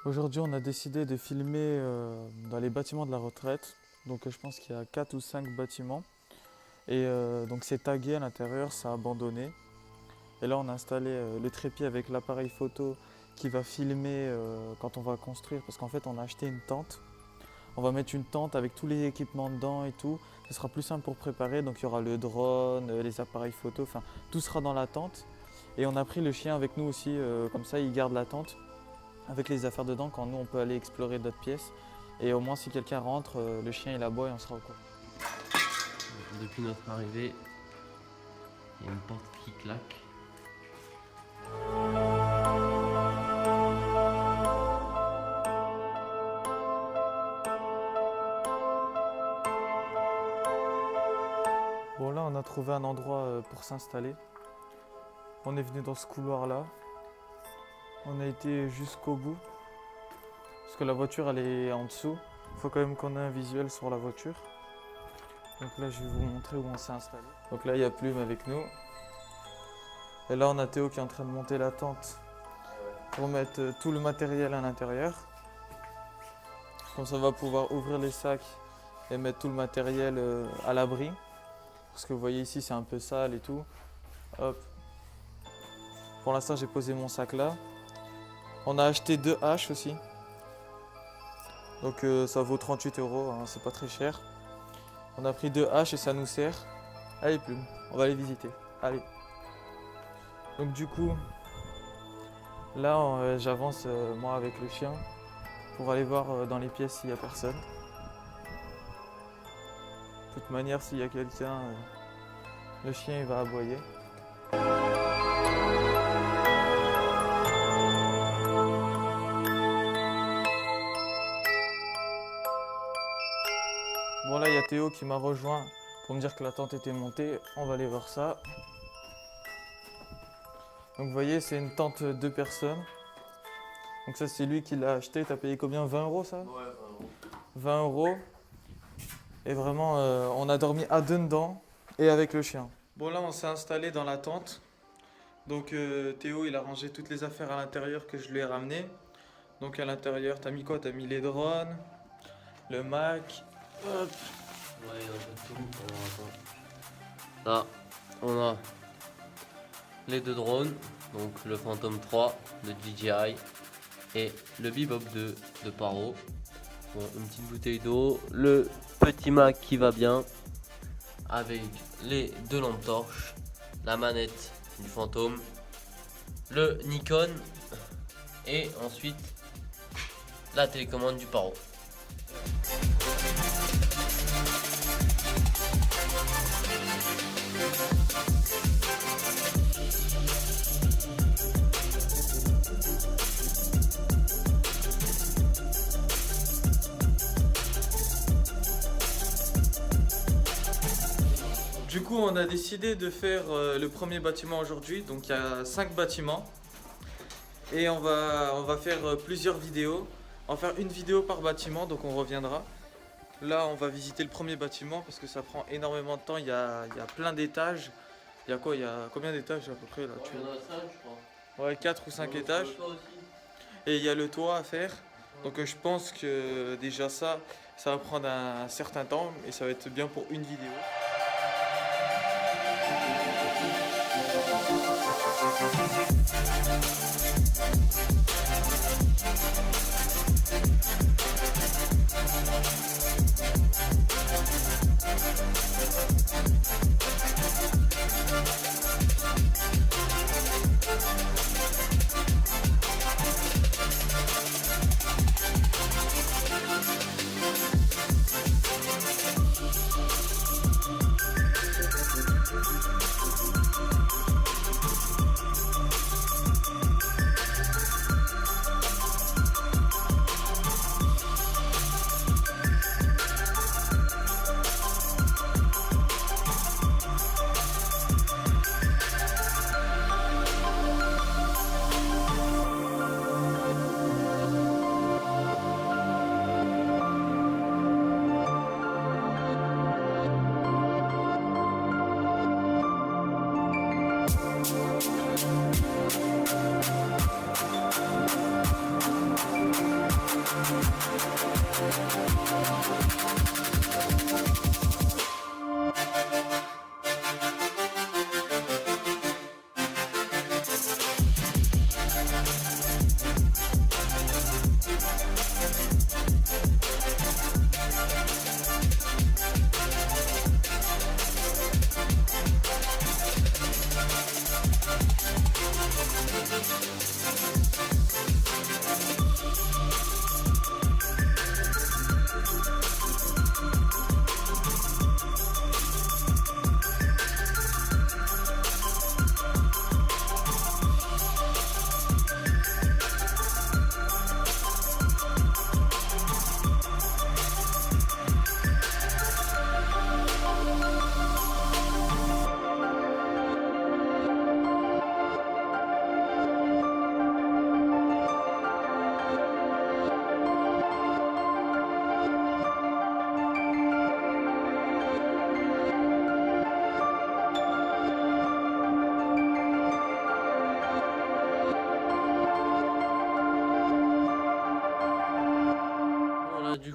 Aujourd'hui, on a décidé de filmer dans les bâtiments de la retraite. Donc, je pense qu'il y a 4 ou 5 bâtiments. Et donc, c'est tagué à l'intérieur, c'est abandonné. Et là, on a installé le trépied avec l'appareil photo qui va filmer quand on va construire. Parce qu'en fait, on a acheté une tente. On va mettre une tente avec tous les équipements dedans et tout. Ce sera plus simple pour préparer. Donc, il y aura le drone, les appareils photo, enfin, tout sera dans la tente. Et on a pris le chien avec nous aussi, comme ça, il garde la tente avec les affaires dedans quand nous on peut aller explorer d'autres pièces et au moins si quelqu'un rentre, le chien il aboie et on sera au courant. Depuis notre arrivée, il y a une porte qui claque. Bon là on a trouvé un endroit pour s'installer. On est venu dans ce couloir là. On a été jusqu'au bout. Parce que la voiture elle est en dessous. Il faut quand même qu'on ait un visuel sur la voiture. Donc là je vais vous montrer où on s'est installé. Donc là il y a Plume avec nous. Et là on a Théo qui est en train de monter la tente pour mettre tout le matériel à l'intérieur. Comme ça on va pouvoir ouvrir les sacs et mettre tout le matériel à l'abri. Parce que vous voyez ici c'est un peu sale et tout. Hop. Pour l'instant j'ai posé mon sac là. On a acheté 2 haches aussi. Donc ça vaut 38 €, hein, c'est pas très cher. On a pris 2 haches et ça nous sert. Allez Plume, on va les visiter. Allez. Donc du coup, là j'avance moi avec le chien pour aller voir dans les pièces s'il n'y a personne. De toute manière, s'il y a quelqu'un, le chien il va aboyer. Bon là il y a Théo qui m'a rejoint pour me dire que la tente était montée. On va aller voir ça. Donc vous voyez c'est une tente 2 personnes. Donc ça c'est lui qui l'a acheté. T'as payé combien? 20 € ça? Ouais, 20 €. Et vraiment on a dormi à 2 dedans et avec le chien. Bon là on s'est installé dans la tente. Donc Théo il a rangé toutes les affaires à l'intérieur que je lui ai ramenées. Donc à l'intérieur t'as mis quoi? T'as mis les drones, le Mac. Hop. Ouais, il y a un peu de tout. Là, on a les 2 drones, donc le Phantom 3 de DJI et le Bebop 2 de Paro. Bon, une petite bouteille d'eau, le petit Mac qui va bien, avec les 2 lampes torches, la manette du Phantom, le Nikon et ensuite la télécommande du Paro. Du coup, on a décidé de faire le premier bâtiment aujourd'hui. Donc, il y a 5 bâtiments. Et on va faire plusieurs vidéos. On va faire une vidéo par bâtiment, donc on reviendra. Là, on va visiter le premier bâtiment parce que ça prend énormément de temps. Il y a plein d'étages. Il y a quoi? Il y a combien d'étages à peu près là? Il y en a 5, je crois. Ouais, 4 ou 5 étages. Et il y a le toit à faire. Donc, je pense que déjà ça va prendre un certain temps. Et ça va être bien pour une vidéo.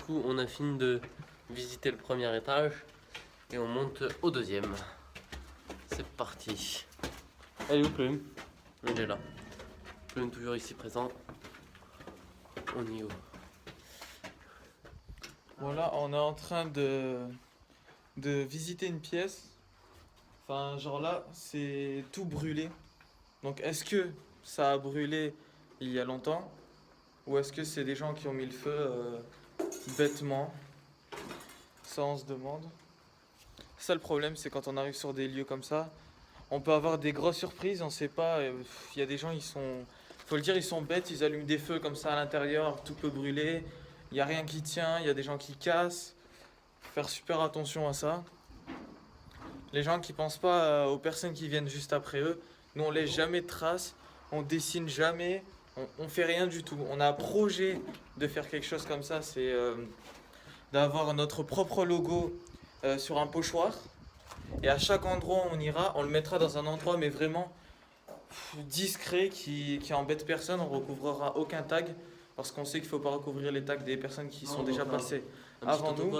coup, on a fini de visiter le premier étage et on monte au deuxième. C'est parti. Elle est où, Plume? Elle est là. Plume toujours ici présent. On y est où? Voilà, on est en train de visiter une pièce. Enfin, genre là, c'est tout brûlé. Donc, est-ce que ça a brûlé il y a longtemps? Ou est-ce que c'est des gens qui ont mis le feu bêtement? Ça, on se demande. Ça, le problème, c'est quand on arrive sur des lieux comme ça, on peut avoir des grosses surprises, on sait pas. Il y a des gens, faut le dire, ils sont bêtes, ils allument des feux comme ça à l'intérieur, tout peut brûler. Il n'y a rien qui tient, il y a des gens qui cassent. Faut faire super attention à ça. Les gens qui pensent pas aux personnes qui viennent juste après eux, nous on laisse jamais de traces, on dessine jamais, on fait rien du tout. On a un projet de faire quelque chose comme ça, c'est d'avoir notre propre logo sur un pochoir. Et à chaque endroit où on ira, on le mettra dans un endroit mais vraiment discret qui embête personne. On recouvrera aucun tag parce qu'on sait qu'il ne faut pas recouvrir les tags des personnes qui sont déjà passées avant nous.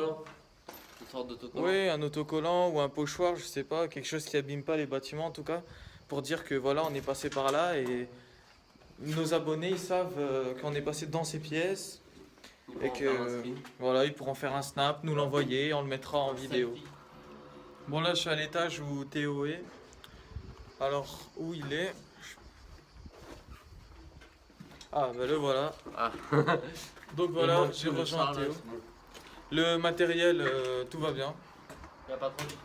Une sorte d'autocollant. Oui, un autocollant ou un pochoir, je sais pas, quelque chose qui abîme pas les bâtiments en tout cas, pour dire que voilà, on est passé par là et nos abonnés ils savent qu'on est passé dans ces pièces et que voilà, ils pourront faire un snap, nous l'envoyer, on le mettra en vidéo. Bon là je suis à l'étage où Théo est. Alors où il est? Ah bah le voilà. Ah. Donc voilà, j'ai rejoint Théo. Le matériel, tout va bien. Il a pas trop chaud?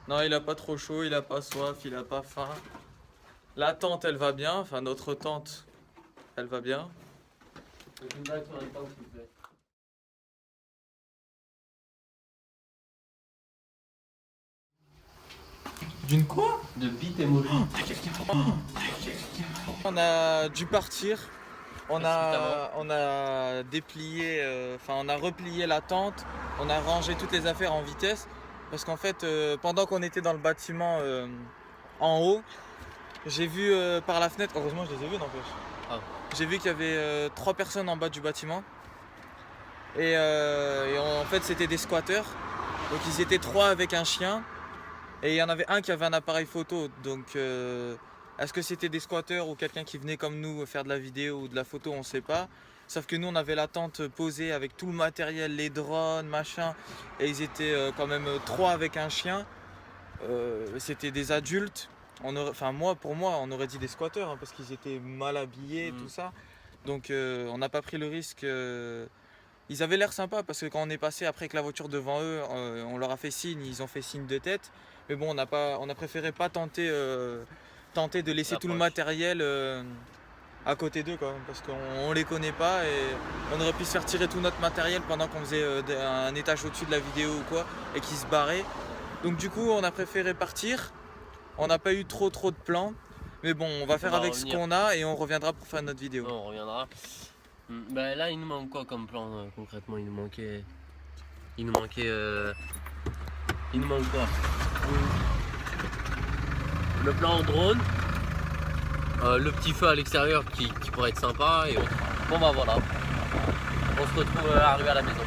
Non, il a pas trop chaud, il a pas soif, il a pas faim. La tente, elle va bien, enfin notre tente, elle va bien. Une blague sur la tente, s'il vous plaît. D'une quoi? De bite emoji. On a dû partir. On a déplié, enfin on a replié la tente, on a rangé toutes les affaires en vitesse parce qu'en fait pendant qu'on était dans le bâtiment en haut, j'ai vu par la fenêtre, heureusement je les ai vus n'empêche, j'ai vu qu'il y avait 3 personnes en bas du bâtiment et en fait c'était des squatteurs, donc ils étaient 3 avec un chien et il y en avait un qui avait un appareil photo, donc est-ce que c'était des squatteurs ou quelqu'un qui venait comme nous faire de la vidéo ou de la photo, on ne sait pas. Sauf que nous on avait la tente posée avec tout le matériel, les drones, machin, et ils étaient quand même 3 avec un chien. C'était des adultes. Pour moi, on aurait dit des squatteurs hein, parce qu'ils étaient mal habillés, tout ça. Donc on n'a pas pris le risque. Ils avaient l'air sympas parce que quand on est passé après avec la voiture devant eux, on leur a fait signe, ils ont fait signe de tête. Mais bon, on a préféré pas tenter de laisser tout le matériel à côté d'eux quoi, parce qu'on les connaît pas et on aurait pu se faire tirer tout notre matériel pendant qu'on faisait un étage au-dessus de la vidéo ou quoi et qu'ils se barraient. Donc du coup on a préféré partir, on n'a pas eu trop de plans, mais bon on va faire avec ce qu'on a et on reviendra pour faire notre vidéo. On reviendra. Bah là il nous manque quoi comme plan concrètement? Il nous manque quoi? Le plan en drone, le petit feu à l'extérieur qui pourrait être sympa et bon bah voilà, on se retrouve arrivé à la maison.